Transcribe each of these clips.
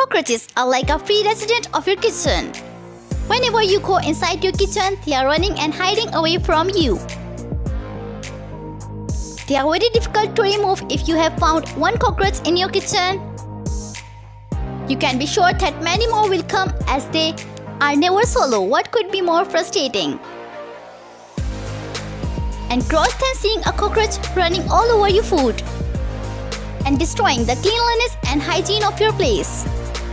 Cockroaches are like a free resident of your kitchen. Whenever you go inside your kitchen, they are running and hiding away from you. They are very difficult to remove if you have found one cockroach in your kitchen. You can be sure that many more will come as they are never solo. What could be more frustrating and gross than seeing a cockroach running all over your food and destroying the cleanliness and hygiene of your place?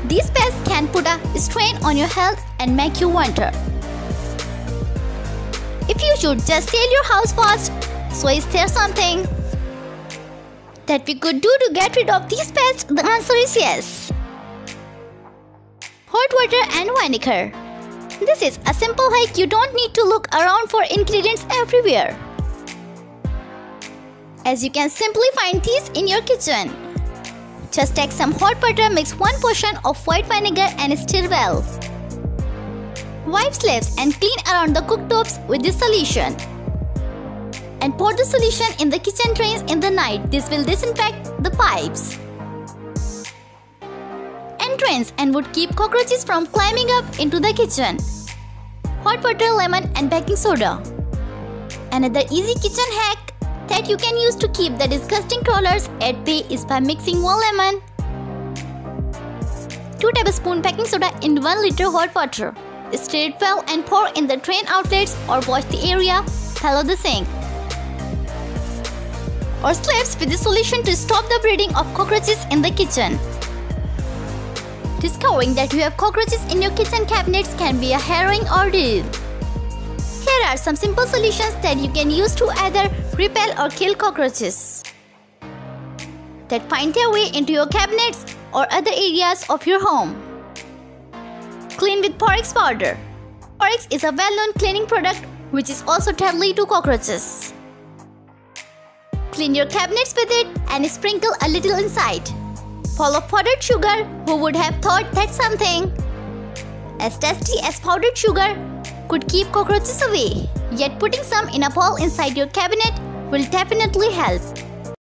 These pests can put a strain on your health and make you wonder if you should just sell your house fast. So is there something that we could do to get rid of these pests? The answer is yes. Hot water and vinegar. This is a simple hack. You don't need to look around for ingredients everywhere, as you can simply find these in your kitchen. Just take some hot butter, mix 1 portion of white vinegar and stir well. Wipe slabs and clean around the cooktops with this solution. And pour the solution in the kitchen drains in the night. This will disinfect the pipes and drains and would keep cockroaches from climbing up into the kitchen. Hot water, lemon and baking soda. Another easy kitchen hack that you can use to keep the disgusting crawlers at bay is by mixing 1 lemon, 2 tablespoons baking soda in 1 liter hot water. Stir it well and pour in the drain outlets or wash the area below the sink or slabs with the solution to stop the breeding of cockroaches in the kitchen. Discovering that you have cockroaches in your kitchen cabinets can be a harrowing ordeal. Here are some simple solutions that you can use to either repel or kill cockroaches that find their way into your cabinets or other areas of your home. Clean with borax powder. Borax is a well-known cleaning product which is also deadly to cockroaches. Clean your cabinets with it and sprinkle a little inside. Full of powdered sugar. Who would have thought that something as tasty as powdered sugar could keep cockroaches away? Yet putting some in a bowl inside your cabinet will definitely help.